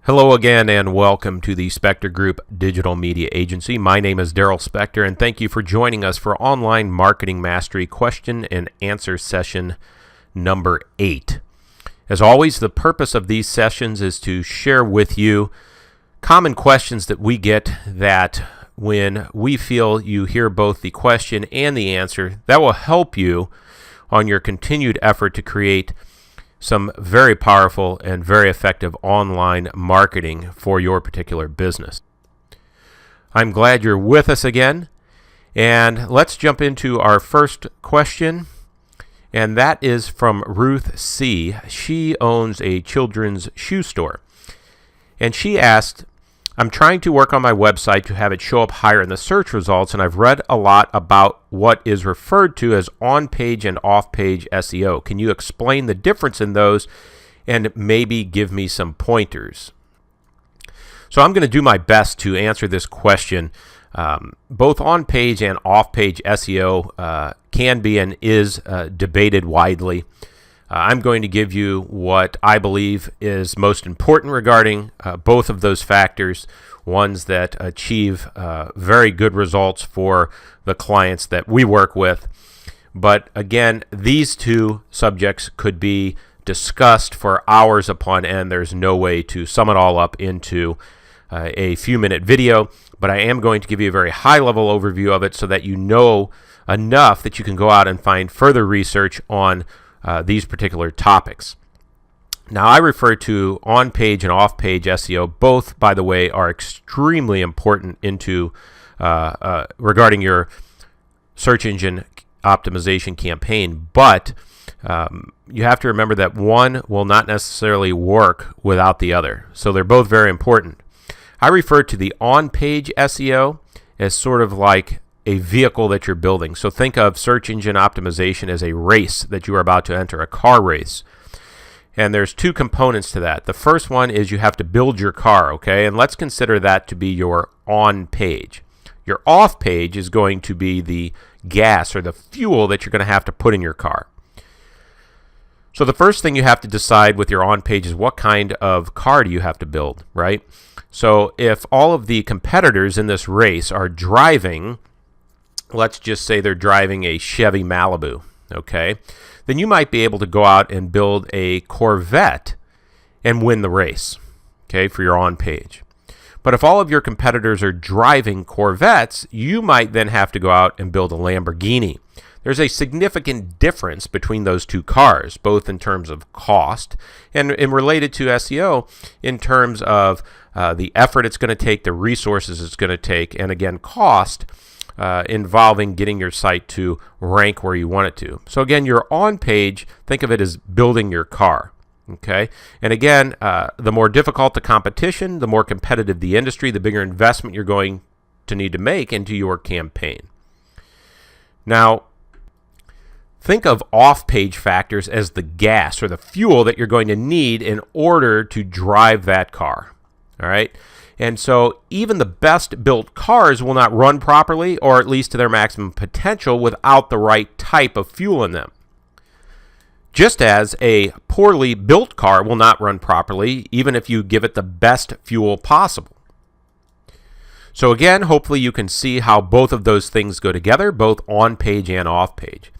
Hello again and welcome to the Spector Group Digital Media Agency. My name is Daryl Spector and thank you for joining us for Online Marketing Mastery question and answer session number 8. As always, the purpose of these sessions is to share with you common questions that we get that when we feel you hear both the question and the answer, that will help you on your continued effort to create some very powerful and very effective online marketing for your particular business. I'm glad you're with us again, and let's jump into our first question, and that is from Ruth C. She owns a children's shoe store, and she asked, I'm trying to work on my website to have it show up higher in the search results, and I've read a lot about what is referred to as on-page and off-page SEO. Can you explain the difference in those and maybe give me some pointers? So I'm going to do my best to answer this question. Both on-page and off-page SEO can be and is debated widely. I'm going to give you what I believe is most important regarding both of those factors, ones that achieve very good results for the clients that we work with. But again, these two subjects could be discussed for hours upon end. There's no way to sum it all up into a few-minute video, but I am going to give you a very high-level overview of it so that you know enough that you can go out and find further research on these particular topics. Now, I refer to on-page and off-page SEO. Both, by the way, are extremely important into regarding your search engine optimization campaign, but you have to remember that one will not necessarily work without the other. So they're both very important. I refer to the on-page SEO as sort of like a vehicle that you're building. So think of search engine optimization as a race that you are about to enter, a car race. And there's two components to that. The first one is you have to build your car, okay? And let's consider that to be your on page. Your off page is going to be the gas or the fuel that you're going to have to put in your car. So the first thing you have to decide with your on page is what kind of car do you have to build, right? So if all of the competitors in this race are driving, let's just say they're driving a Chevy Malibu, okay? Then you might be able to go out and build a Corvette and win the race, okay, for your on page. But if all of your competitors are driving Corvettes, you might then have to go out and build a Lamborghini. There's a significant difference between those two cars, both in terms of cost and related to SEO in terms of the effort it's going to take, the resources it's going to take, and again, cost involving getting your site to rank where you want it to. So again, your on page, think of it as building your car. Okay, and again, the more difficult the competition, the more competitive the industry, the bigger investment you're going to need to make into your campaign. Now, think of off-page factors as the gas or the fuel that you're going to need in order to drive that car. All right. And so even the best built cars will not run properly, or at least to their maximum potential, without the right type of fuel in them. Just as a poorly built car will not run properly, even if you give it the best fuel possible. So again, hopefully you can see how both of those things go together, both on-page and off-page.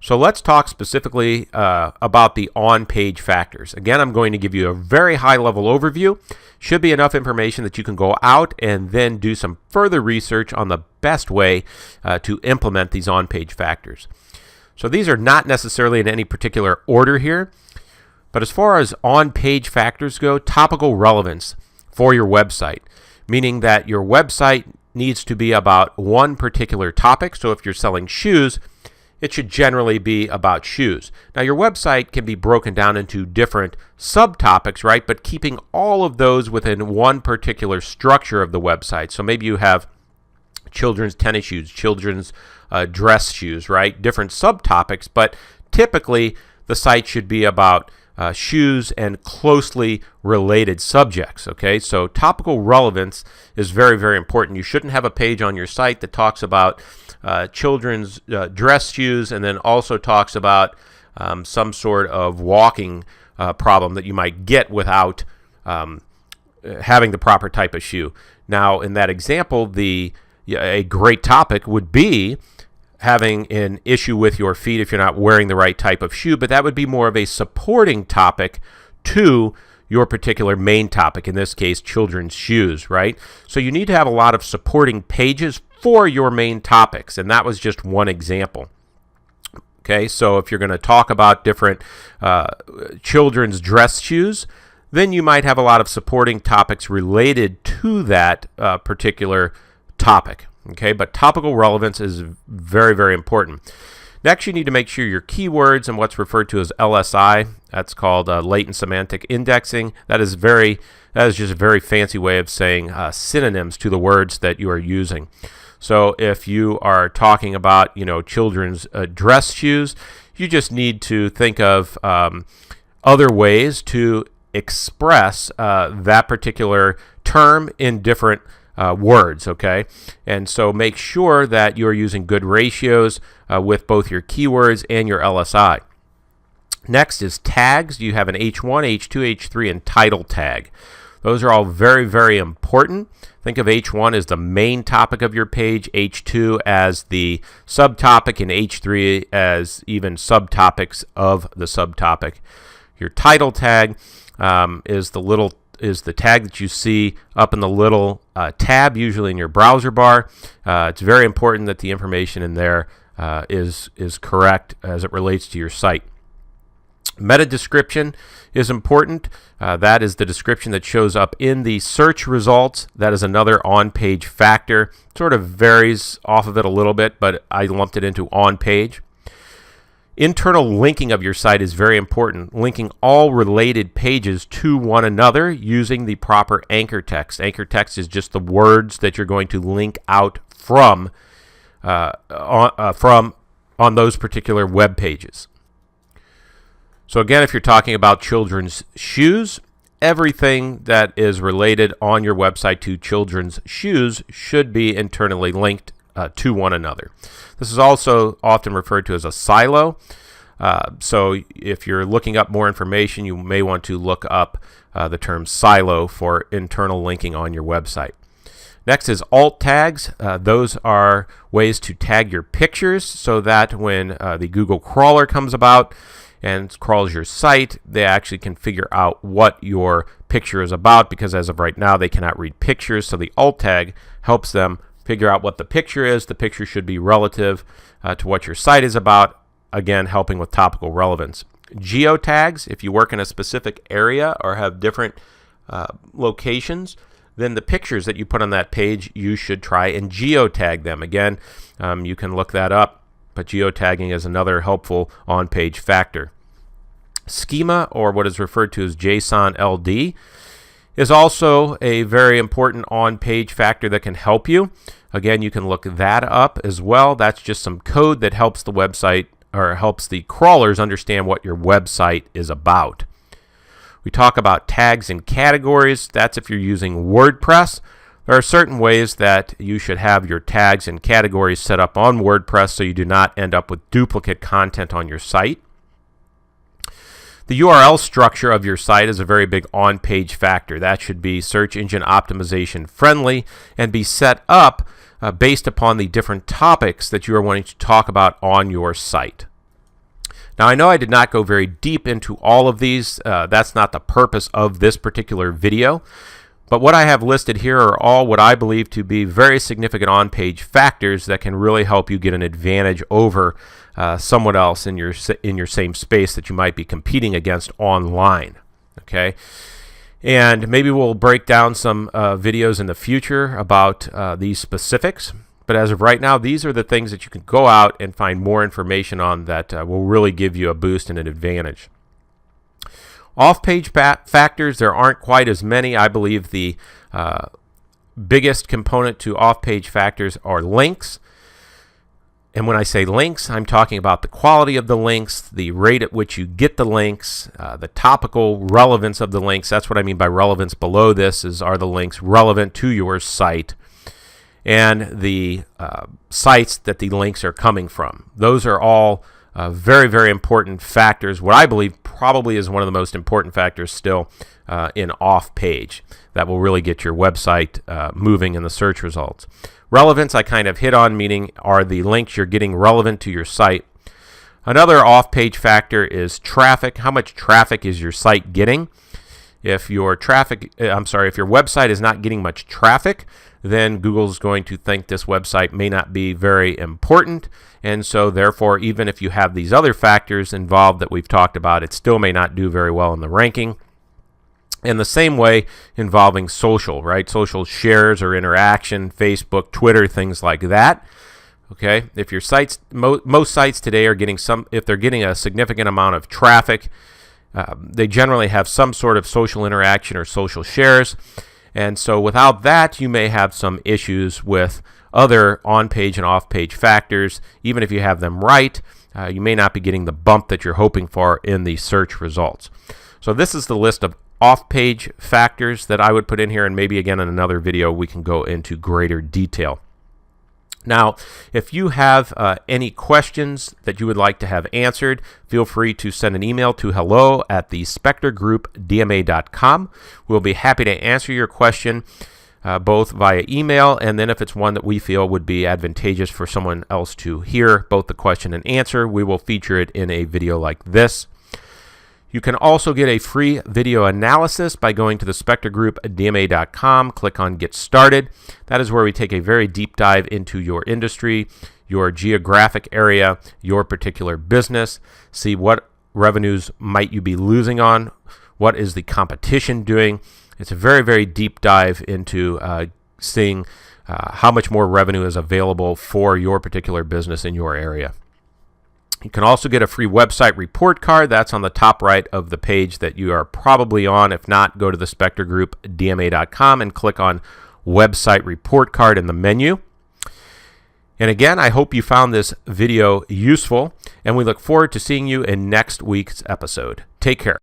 So let's talk specifically about the on-page factors. Again, I'm going to give you a very high-level overview. Should be enough information that you can go out and then do some further research on the best way to implement these on-page factors. So these are not necessarily in any particular order here, but as far as on-page factors go, topical relevance for your website, meaning that your website needs to be about one particular topic. So if you're selling shoes, it should generally be about shoes. Now, your website can be broken down into different subtopics, right? But keeping all of those within one particular structure of the website. So maybe you have children's tennis shoes, children's dress shoes, right? Different subtopics, but typically the site should be about shoes and closely related subjects, okay? So topical relevance is very, very important. You shouldn't have a page on your site that talks about children's dress shoes and then also talks about some sort of walking problem that you might get without having the proper type of shoe. Now, in that example, a great topic would be having an issue with your feet if you're not wearing the right type of shoe, but that would be more of a supporting topic to your particular main topic, in this case, children's shoes, right? So you need to have a lot of supporting pages for your main topics, and that was just one example. Okay, so if you're going to talk about different children's dress shoes, then you might have a lot of supporting topics related to that particular topic. Okay, but topical relevance is very, very important. Next, you need to make sure your keywords and what's referred to as LSI, that's called latent semantic indexing. That is just a very fancy way of saying synonyms to the words that you are using. So if you are talking about, children's dress shoes, you just need to think of other ways to express that particular term in different words, okay? And so make sure that you're using good ratios with both your keywords and your LSI. Next is tags. You have an H1, H2, H3, and title tag. Those are all very, very important. Think of H1 as the main topic of your page, H2 as the subtopic, and H3 as even subtopics of the subtopic. Your title tag is the tag that you see up in the little tab, usually in your browser bar. It's very important that the information in there is correct as it relates to your site. Meta description is important. That is the description that shows up in the search results. That is another on-page factor. Sort of varies off of it a little bit, but I lumped it into on-page. Internal linking of your site is very important. Linking all related pages to one another using the proper anchor text. Anchor text is just the words that you're going to link out from on those particular web pages. So again, if you're talking about children's shoes, everything that is related on your website to children's shoes should be internally linked to one another. This is also often referred to as a silo. So if you're looking up more information, you may want to look up the term silo for internal linking on your website. Next is alt tags. Those are ways to tag your pictures so that when the Google crawler comes about and crawls your site, they actually can figure out what your picture is about, because as of right now, they cannot read pictures. So the alt tag helps them figure out what the picture is. The picture should be relative to what your site is about, again, helping with topical relevance. Geotags, if you work in a specific area or have different locations, then the pictures that you put on that page, you should try and geotag them. Again, you can look that up, but geotagging is another helpful on-page factor. Schema, or what is referred to as JSON LD, is also a very important on-page factor that can help you. Again, you can look that up as well. That's just some code that helps the website, or helps the crawlers understand what your website is about. We talk about tags and categories. That's if you're using WordPress. There are certain ways that you should have your tags and categories set up on WordPress so you do not end up with duplicate content on your site. The URL structure of your site is a very big on-page factor. That should be search engine optimization friendly and be set up based upon the different topics that you are wanting to talk about on your site. Now, I know I did not go very deep into all of these. That's not the purpose of this particular video. But what I have listed here are all what I believe to be very significant on-page factors that can really help you get an advantage over someone else in your same space that you might be competing against online. Okay, and maybe we'll break down some videos in the future about these specifics. But as of right now, these are the things that you can go out and find more information on that will really give you a boost and an advantage. Off-page factors, there aren't quite as many. I believe the biggest component to off-page factors are links. And when I say links, I'm talking about the quality of the links, the rate at which you get the links, the topical relevance of the links. That's what I mean by relevance. Below this are the links relevant to your site, and the sites that the links are coming from. Those are all very, very important factors, what I believe probably is one of the most important factors still in OffPage that will really get your website moving in the search results. Relevance I kind of hit on, meaning are the links you're getting relevant to your site. Another OffPage factor is traffic. How much traffic is your site getting? If your website is not getting much traffic, then Google's going to think this website may not be very important, and so therefore, even if you have these other factors involved that we've talked about, it still may not do very well in the ranking. In the same way, involving social, right? Social shares or interaction, Facebook, Twitter, things like that. Okay, if your sites, most sites today are getting if they're getting a significant amount of traffic, they generally have some sort of social interaction or social shares. And so without that, you may have some issues with other on-page and off-page factors. Even if you have them right, you may not be getting the bump that you're hoping for in the search results. So this is the list of off-page factors that I would put in here, and maybe again in another video we can go into greater detail. Now, if you have any questions that you would like to have answered, feel free to send an email to hello@thespectorgroupdma.com. We'll be happy to answer your question both via email, and then if it's one that we feel would be advantageous for someone else to hear both the question and answer, we will feature it in a video like this. You can also get a free video analysis by going to the spectorgroupdma.com, click on Get Started. That is where we take a very deep dive into your industry, your geographic area, your particular business, see what revenues might you be losing on, what is the competition doing. It's a very, very deep dive into seeing how much more revenue is available for your particular business in your area. You can also get a free website report card. That's on the top right of the page that you are probably on. If not, go to the spectorgroupdma.com and click on Website Report Card in the menu. And again, I hope you found this video useful, and we look forward to seeing you in next week's episode. Take care.